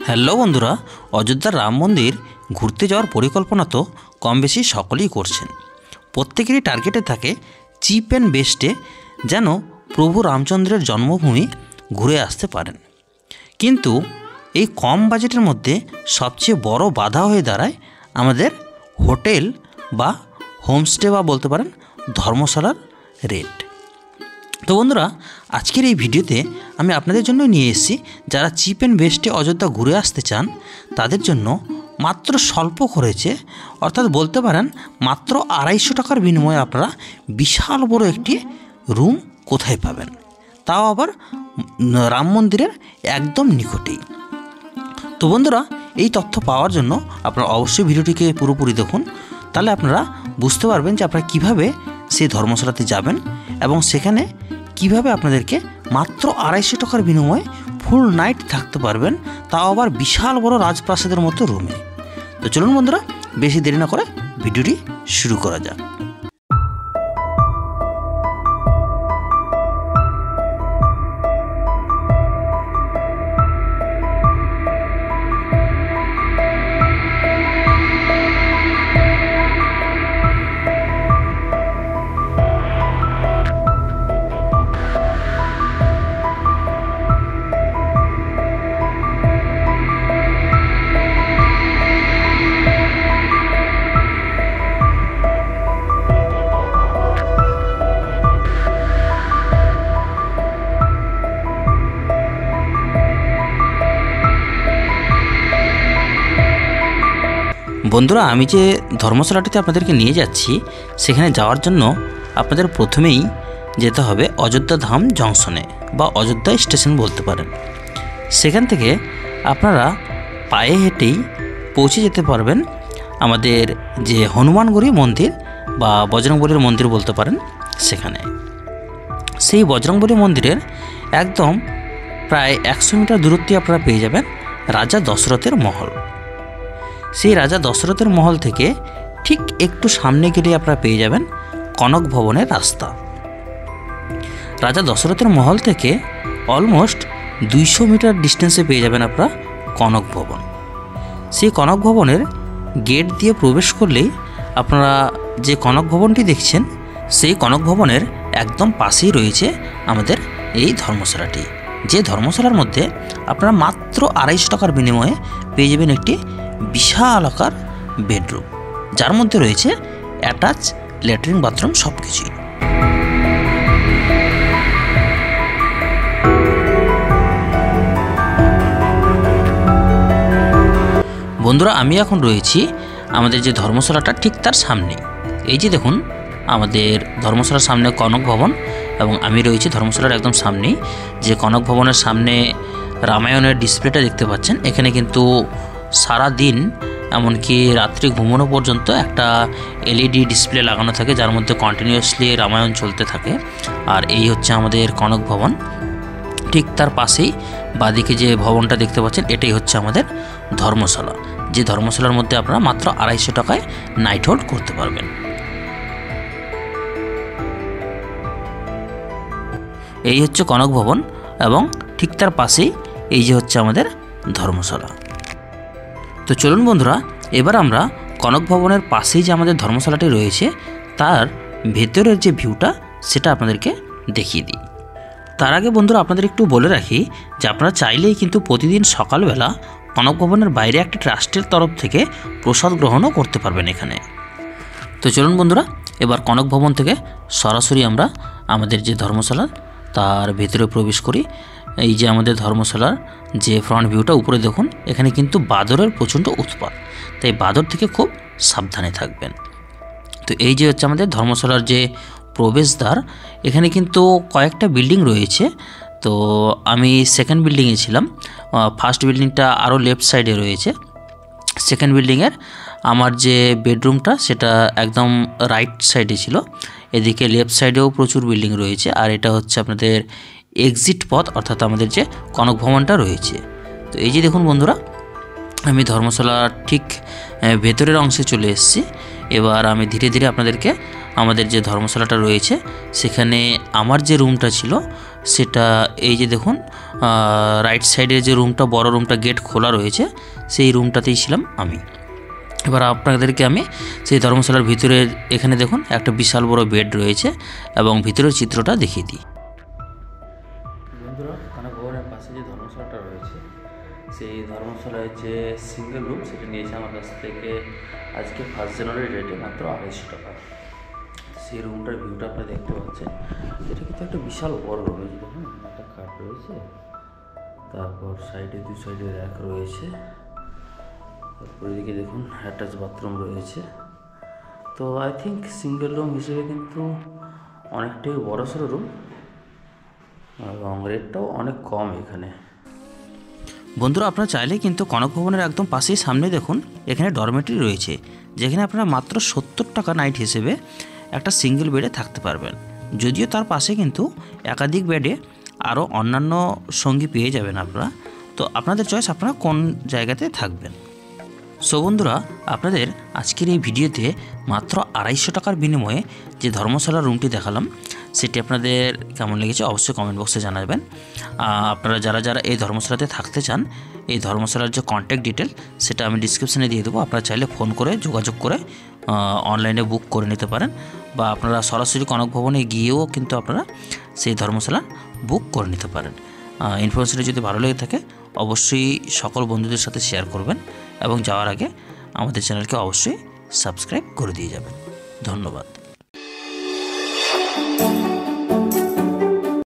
Hello বন্ধুরা, অযোধ্যার রাম মন্দির ঘুরতে যাওয়ার পরিকল্পনা তো কম বেশি সকলেই করছেন। প্রত্যেকেরই টার্গেটে থাকে চিপ অ্যান্ড বেস্টে যেন প্রভু রামচন্দ্রের জন্মভূমি ঘুরে আসতে পারেন। কিন্তু এই কম বাজেটের মধ্যে সবচেয়ে বড় বাধা হয়ে দাঁড়ায় আমাদের হোটেল বা হোমস্টে বা বলতে পারেন ধর্মশালার রেট। তো বন্ধুরা, আজকের এই ভিডিওতে আমি আপনাদের জন্য নিয়ে এসেছি যারা চিপ অ্যান্ড বেস্টে অযোধ্যা ঘুরে আসতে চান তাদের জন্য মাত্র স্বল্প খরচে, অর্থাৎ বলতে পারেন মাত্র 250 টাকার বিনিময়ে আপনারা বিশাল বড় একটি রুম কোথায় পাবেন, তাও আবার রাম মন্দিরের একদম নিকটেই। তো বন্ধুরা, এই তথ্য পাওয়ার জন্য আপনারা অবশ্যই ভিডিওটিকে পুরোপুরি দেখুন, তাহলে আপনারা বুঝতে পারবেন যে আপনারা কীভাবে সেই ধর্মশালাতে যাবেন এবং সেখানে কিভাবে আপনাদেরকে মাত্র 250 টাকার বিনিময়ে ফুল নাইট থাকতে পারবেন, তাও আবার বিশাল বড় রাজপ্রাসাদের মতো রুমে। তো চলুন বন্ধুরা, বেশি দেরি না করে ভিডিওটি শুরু করা যাক। বন্ধুরা, আমি যে ধর্মশালাটিতে আপনাদেরকে নিয়ে যাচ্ছি সেখানে যাওয়ার জন্য আপনাদের প্রথমেই যেতে হবে অযোধ্যা ধাম জংশনে বা অযোধ্যা স্টেশন বলতে পারেন। সেখান থেকে আপনারা পায়ে হেঁটেই পৌঁছে যেতে পারবেন আমাদের যে হনুমানগড়ি মন্দির বা বজরংবলীর মন্দির বলতে পারেন সেখানে। সেই বজরংবলী মন্দিরের একদম প্রায় 100 মিটার দূরত্বে আপনারা পেয়ে যাবেন রাজা দশরথের মহল। সেই রাজা দশরথের মহল থেকে ঠিক একটু সামনে গেলে আপনারা পেয়ে যাবেন কনক ভবনের রাস্তা। রাজা দশরথের মহল থেকে অলমোস্ট 200 মিটার ডিস্টেন্সে পেয়ে যাবেন আপনারা কনক ভবন। সেই কনক ভবনের গেট দিয়ে প্রবেশ করলেই আপনারা যে কনক ভবনটি দেখছেন সেই কনক ভবনের একদম পাশেই রয়েছে আমাদের এই ধর্মশালাটি, যে ধর্মশালার মধ্যে আপনারা মাত্র 250 টাকার বিনিময়ে পেয়ে যাবেন একটি বিশাল আকার বেডরুম, যার মধ্যে রয়েছে অ্যাটাচ ল্যাট্রিন বাথরুম সব কিছুই। বন্ধুরা, আমি এখন রয়েছি আমাদের যে ধর্মশালাটা ঠিক তার সামনে। এই যে দেখুন আমাদের ধর্মশালার সামনে কনক ভবন এবং আমি রয়েছি ধর্মশালার একদম সামনেই। যে কনক ভবনের সামনে রামায়ণের ডিসপ্লেটা দেখতে পাচ্ছেন, এখানে কিন্তু সারা দিন এমনকি রাত্রি ঘুমানো পর্যন্ত একটা এলইডি ডিসপ্লে লাগানো থাকে, যার মধ্যে কন্টিনিউয়াসলি রামায়ণ চলতে থাকে। আর এই হচ্ছে আমাদের কনক ভবন। ঠিক তার পাশেই বাদিকে যে ভবনটা দেখতে পাচ্ছেন এটাই হচ্ছে আমাদের ধর্মশালা, যে ধর্মশালার মধ্যে আপনারা মাত্র 250 টাকায় নাইট হোল্ড করতে পারবেন। এই হচ্ছে কনক ভবন এবং ঠিক তার পাশেই এই যে হচ্ছে আমাদের ধর্মশালা। তো চলুন বন্ধুরা, এবার আমরা কনক ভবনের পাশেই যে আমাদের ধর্মশালাটি রয়েছে তার ভেতরের যে ভিউটা সেটা আপনাদেরকে দেখিয়ে দিই। তার আগে বন্ধুরা আপনাদের একটু বলে রাখি যে আপনারা চাইলেই কিন্তু প্রতিদিন সকালবেলা কনক ভবনের বাইরে একটা ট্রাস্টের তরফ থেকে প্রসাদ গ্রহণও করতে পারবেন এখানে। তো চলুন বন্ধুরা, এবার কনক ভবন থেকে সরাসরি আমরা আমাদের যে ধর্মশালা তার ভেতরে প্রবেশ করি। এই যে আমাদের ধর্মশালার যে ফ্রন্ট ভিউটা, উপরে দেখুন এখানে কিন্তু বাদরের প্রচণ্ড উৎপাত, তাই বাদর থেকে খুব সাবধানে থাকবেন। তো এই যে হচ্ছে আমাদের ধর্মশালার যে প্রবেশদ্বার, এখানে কিন্তু কয়েকটা বিল্ডিং রয়েছে। তো আমি সেকেন্ড বিল্ডিংয়ে ছিলাম, ফার্স্ট বিল্ডিংটা আরও লেফট সাইডে রয়েছে। সেকেন্ড বিল্ডিংয়ের আমার যে বেডরুমটা সেটা একদম রাইট সাইডে ছিল, এদিকে লেফট সাইডেও প্রচুর বিল্ডিং রয়েছে। আর এটা হচ্ছে আপনাদের এক্সিট পথ, অর্থাৎ আমাদের যে কনক ভবনটা রয়েছে। তো এই যে দেখুন বন্ধুরা, আমি ধর্মশালার ঠিক ভেতরের অংশে চলে এসেছি। এবার আমি ধীরে ধীরে আপনাদেরকে আমাদের যে ধর্মশালাটা রয়েছে সেখানে আমার যে রুমটা ছিল সেটা এই যে দেখুন রাইট সাইডে যে রুমটা, বড় রুমটা গেট খোলা রয়েছে, সেই রুমটাতেই ছিলাম আমি। এবার আপনাদেরকে আমি সেই ধর্মশালার ভিতরে, এখানে দেখুন একটা বিশাল বড় বেড রয়েছে এবং ভিতরের চিত্রটা দেখিয়ে দিই। বন্ধুরা, কনক ভবনের পাশে যে ধর্মশালাটা রয়েছে, সেই ধর্মশালায় যে সিঙ্গেল রুম, সেটা নিয়েছে আমার কাছ থেকে আজকে 1 জানুয়ারি রেটে মাত্র 250 টাকা। সেই রুমটার ভিউটা আপনারা দেখতে পাচ্ছেন। এটা কিন্তু একটা বিশাল বড় রুম। এই যে দেখুন, একটা খাট রয়েছে, তারপর সাইডে 2 সাইডে র্যাক রয়েছে, তারপর এদিকে দেখুন অ্যাটাচ বাথরুম রয়েছে। তো আই থিঙ্ক সিঙ্গেল রুম হিসেবে কিন্তু অনেকটাই বড়সড় রুম এবং রেটটাও অনেক কম এখানে। বন্ধুরা, আপনারা চাইলে কিন্তু কনক ভবনের একদম পাশেই সামনে দেখুন এখানে ডরমেটরি রয়েছে, যেখানে আপনারা মাত্র 70 টাকা নাইট হিসেবে একটা সিঙ্গেল বেডে থাকতে পারবেন। যদিও তার পাশে কিন্তু একাধিক বেডে আরও অন্যান্য সঙ্গী পেয়ে যাবেন আপনারা। তো আপনাদের চয়েস, আপনারা কোন জায়গাতে থাকবেন। সো বন্ধুরা, আপনাদের আজকের এই ভিডিওতে মাত্র 250 টাকার বিনিময়ে যে ধর্মশালা রুমটি দেখালাম, সেটি আপনাদের কেমন লেগেছে অবশ্যই কমেন্ট বক্সে জানাবেন। আপনারা যারা যারা এই ধর্মশালাতে থাকতে চান, এই ধর্মশালার যে কন্ট্যাক্ট ডিটেল সেটা আমি ডিসক্রিপশানে দিয়ে দেবো। আপনারা চাইলে ফোন করে যোগাযোগ করে অনলাইনে বুক করে নিতে পারেন, বা আপনারা সরাসরি কনক ভবনে গিয়েও কিন্তু আপনারা সেই ধর্মশালা বুক করে নিতে পারেন। ইনফরমেশনটি যদি ভালো লেগে থাকে অবশ্যই সকল বন্ধুদের সাথে শেয়ার করবেন এবং যাওয়ার আগে আমাদের চ্যানেলকে অবশ্যই সাবস্ক্রাইব করে দিয়ে যাবেন। ধন্যবাদ।